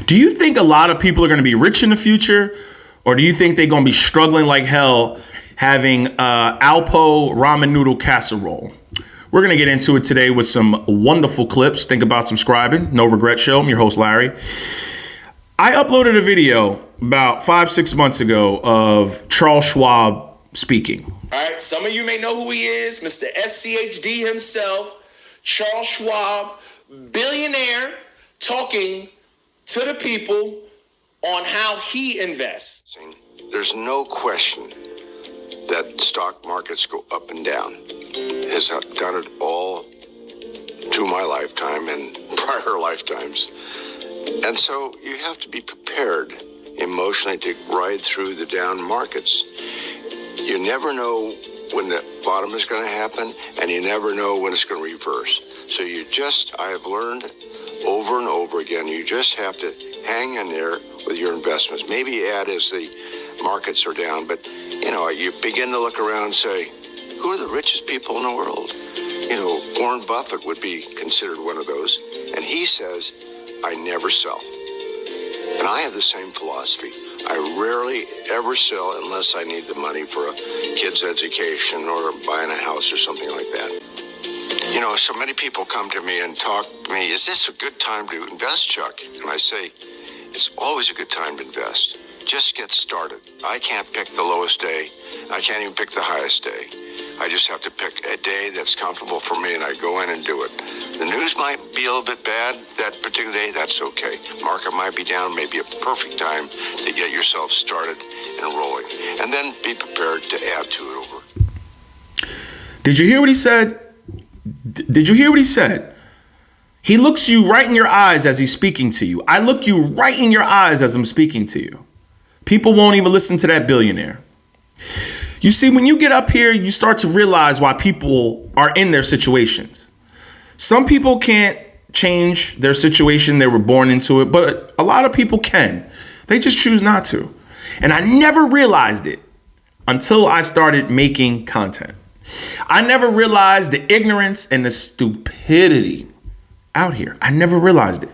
Do you think a lot of people are going to be rich in the future, or do you think they're going to be struggling like hell having Alpo ramen noodle casserole? We're going to get into it today with some wonderful clips. Think about subscribing. No Regret Show. I'm your host, Larry. I uploaded a video about 5-6 months ago of Charles Schwab speaking. All right, some of you may know who he is, Mr. SCHD himself, Charles Schwab, billionaire, talking to the people on how he invests. There's no question that stock markets go up and down. Has done it all through my lifetime and prior lifetimes. And so you have to be prepared emotionally to ride through the down markets. You never know when the bottom is going to happen, and you never know when it's going to reverse. So I have learned over and over again, you just have to hang in there with your investments. Maybe add as the markets are down, but you begin to look around and say, who are the richest people in the world? Warren Buffett would be considered one of those. And he says, I never sell. And I have the same philosophy. I rarely ever sell unless I need the money for a kid's education or buying a house or something like that. So many people come to me and talk to me, is this a good time to invest, Chuck? And I say, it's always a good time to invest. Just get started. I can't pick the lowest day. I can't even pick the highest day. I just have to pick a day that's comfortable for me, and I go in and do it. The news might be a little bit bad that particular day. That's okay. Market might be down, maybe a perfect time to get yourself started and rolling. And then be prepared to add to it over. Did you hear what he said? Did you hear what he said? He looks you right in your eyes as he's speaking to you. I look you right in your eyes as I'm speaking to you. People won't even listen to that billionaire. You see, when you get up here, you start to realize why people are in their situations. Some people can't change their situation. They were born into it, but a lot of people can. They just choose not to. And I never realized it until I started making content. I never realized the ignorance and the stupidity out here. I never realized it.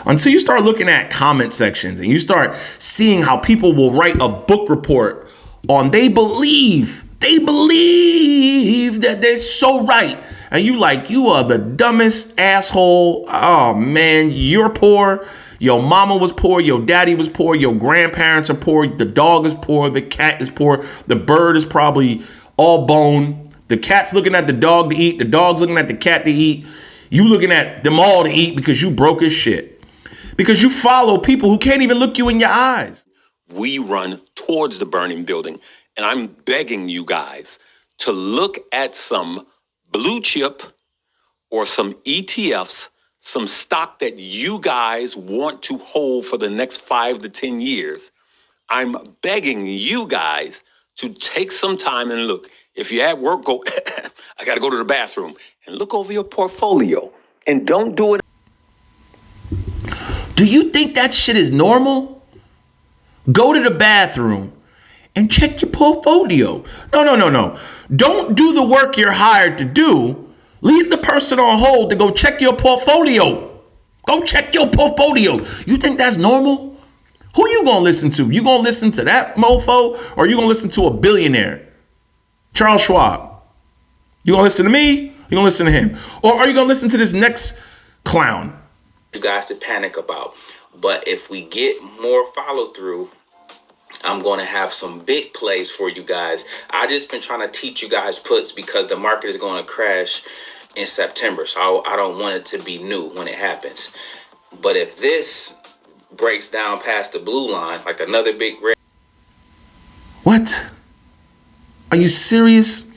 Until you start looking at comment sections and you start seeing how people will write a book report on they believe that they're so right. And you are the dumbest asshole. Oh man, you're poor. Your mama was poor. Your daddy was poor. Your grandparents are poor. The dog is poor. The cat is poor. The bird is probably all bone. The cat's looking at the dog to eat. The dog's looking at the cat to eat. You looking at them all to eat because you broke as shit. Because you follow people who can't even look you in your eyes. We run towards the burning building. And I'm begging you guys to look at some blue chip or some ETFs, some stock that you guys want to hold for the next 5 to 10 years. I'm begging you guys to take some time and look. If you're at work, go, I got to go to the bathroom, and look over your portfolio. And don't do it. Do you think that shit is normal? Go to the bathroom and check your portfolio. No. Don't do the work you're hired to do. Leave the person on hold to go check your portfolio. Go check your portfolio. You think that's normal? Who you gonna listen to? You gonna listen to that mofo, or you gonna listen to a billionaire? Charles Schwab. You gonna listen to me? You gonna listen to him? Or are you gonna listen to this next clown? You guys to panic about. But if we get more follow through, I'm going to have some big plays for you guys. I just been trying to teach you guys puts because the market is going to crash in September. So I don't want it to be new when it happens. But if this breaks down past the blue line, like another big red. What? Are you serious?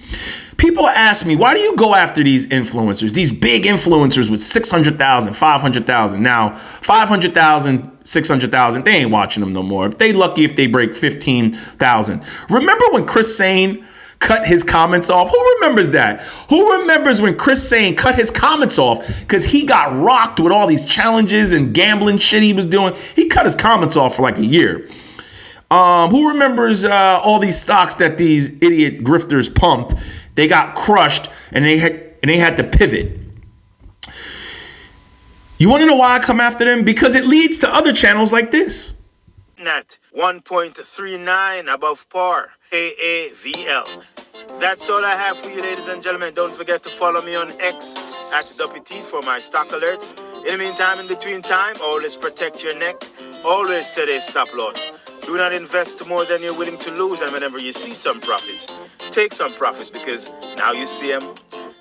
People ask me, why do you go after these influencers, these big influencers with 600,000, 500,000? Now, 500,000, 600,000, they ain't watching them no more. They lucky if they break 15,000. Remember when Chris Sane cut his comments off? Who remembers that? Who remembers when Chris Sane cut his comments off because he got rocked with all these challenges and gambling shit he was doing? He cut his comments off for like a year. Who remembers all these stocks that these idiot grifters pumped? They got crushed and they had to pivot. You want to know why I come after them? Because it leads to other channels like this. Net 1.39 above par. AAVL. That's all I have for you, ladies and gentlemen. Don't forget to follow me on X at WT for my stock alerts. In the meantime, in between time, always protect your neck. Always set a stop loss. Do not invest more than you're willing to lose. And whenever you see some profits, take some profits, because now you see them,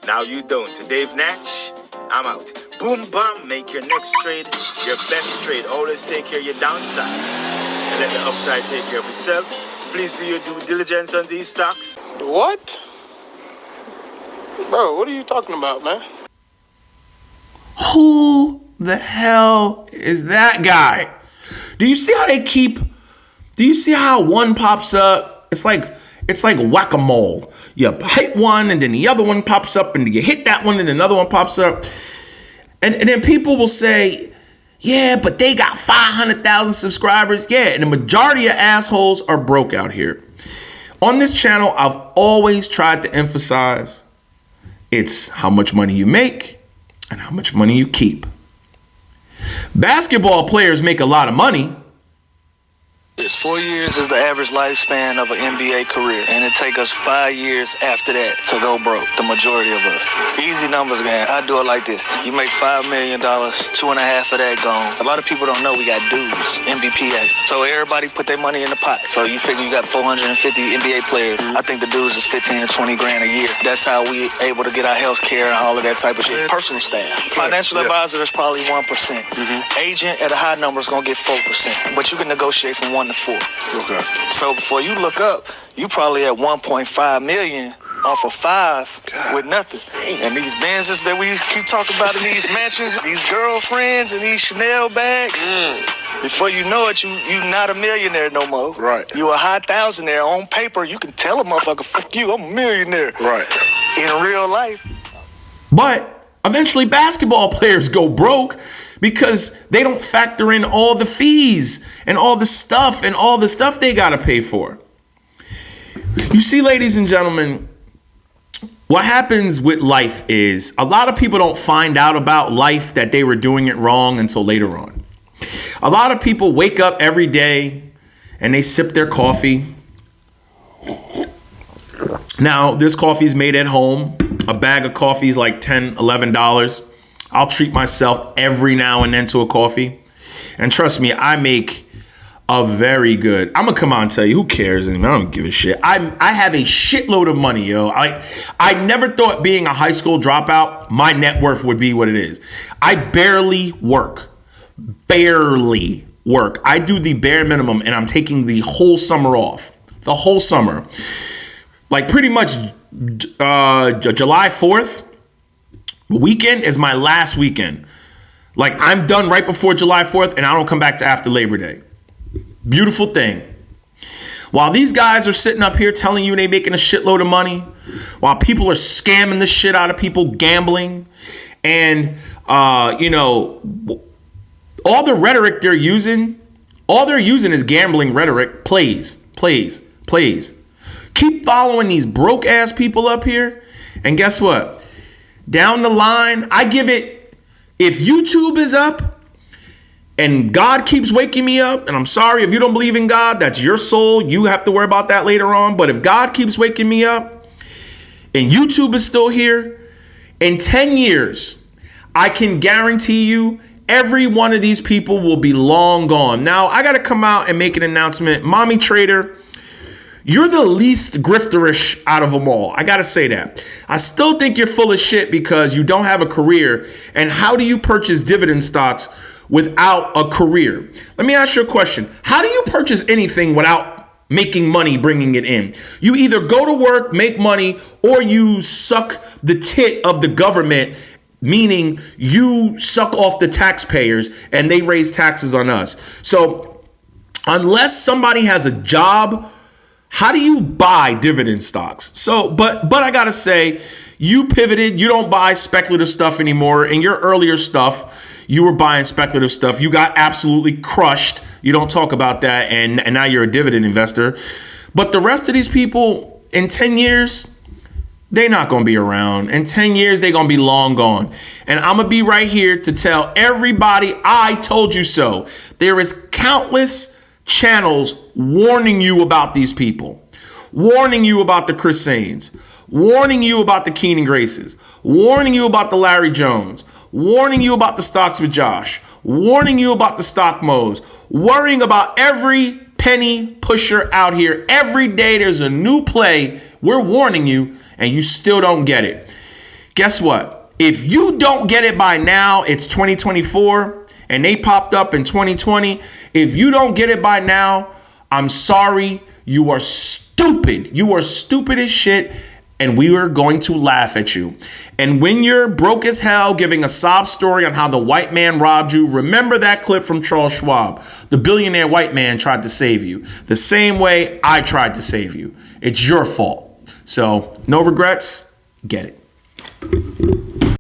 now you don't. Dave Natch, I'm out. Boom, bam. Make your next trade your best trade. Always take care of your downside and let the upside take care of itself. Please do your due diligence on these stocks. What? Bro, what are you talking about, man? Who the hell is that guy? Do you see how do you see how one pops up? It's like whack-a-mole. You hit one and then the other one pops up, and you hit that one and another one pops up. And then people will say, yeah, but they got 500,000 subscribers. Yeah, and the majority of assholes are broke out here. On this channel, I've always tried to emphasize it's how much money you make and how much money you keep. Basketball players make a lot of money. 4 years is the average lifespan of an NBA career, and it take us 5 years after that to go broke, the majority of us. Easy numbers, man. I do it like this. You make $5 million, 2.5 of that gone. A lot of people don't know we got dues, NBPA. So everybody put their money in the pot. So you figure you got 450 NBA players. I think the dues is 15 to 20 grand a year. That's how we able to get our health care and all of that type of shit. Personal staff. Financial advisor is probably 1%. Agent at a high number is going to get 4%. But you can negotiate from 1 to 4. Okay. So before you look up, you probably at 1.5 million off of 5 with nothing. And these Benzes that we keep talking about in these mansions, these girlfriends and these Chanel bags, before you know it, you not a millionaire no more. Right. You a high thousandaire. On paper, you can tell a motherfucker, fuck you, I'm a millionaire. Right. In real life. But eventually basketball players go broke because they don't factor in all the fees and all the stuff they got to pay for. You see, ladies and gentlemen, what happens with life is a lot of people don't find out about life that they were doing it wrong until later on. A lot of people wake up every day and they sip their coffee. Now, this coffee is made at home. A bag of coffee is like $10, $11. I'll treat myself every now and then to a coffee. And trust me, I make a very good, I'm gonna come out and tell you, who cares? I don't give a shit. I have a shitload of money, yo. I never thought being a high school dropout, my net worth would be what it is. I barely work. I do the bare minimum, and I'm taking the whole summer off. The whole summer. Like pretty much July 4th weekend is my last weekend. Like I'm done right before July 4th, and I don't come back to after Labor Day. Beautiful thing. While these guys are sitting up here telling you they making a shitload of money, while people are scamming the shit out of people, gambling, and all the rhetoric they're using is gambling rhetoric. Plays. Keep following these broke ass people up here, and guess what? Down the line, I give it, if YouTube is up and God keeps waking me up, and I'm sorry if you don't believe in God, that's your soul. You have to worry about that later on. But if God keeps waking me up and YouTube is still here, in 10 years, I can guarantee you every one of these people will be long gone. Now, I got to come out and make an announcement. Mommy Trader, you're the least grifterish out of them all. I got to say that. I still think you're full of shit because you don't have a career. And how do you purchase dividend stocks without a career? Let me ask you a question. How do you purchase anything without making money, bringing it in? You either go to work, make money, or you suck the tit of the government, meaning you suck off the taxpayers and they raise taxes on us. So unless somebody has a job, how do you buy dividend stocks? So, but I gotta say, you pivoted. You don't buy speculative stuff anymore. In your earlier stuff, you were buying speculative stuff. You got absolutely crushed. You don't talk about that, and now you're a dividend investor. But the rest of these people, in 10 years, They're not going to be around. In 10 years, they're going to be long gone. And I'm going to be right here to tell everybody, I told you so. There is countless channels warning you about these people, warning you about the Chris Sains, warning you about the Keenan Graces, warning you about the Larry Jones, warning you about the Stocks with Josh, warning you about the Stock Mo's, worrying about every penny pusher out here. Every day there's a new play. We're warning you, and you still don't get it. Guess what? If you don't get it by now, it's 2024, and they popped up in 2020. If you don't get it by now, I'm sorry. You are stupid. You are stupid as shit, and we are going to laugh at you. And when you're broke as hell giving a sob story on how the white man robbed you, remember that clip from Charles Schwab. The billionaire white man tried to save you the same way I tried to save you. It's your fault. So no regrets. Get it.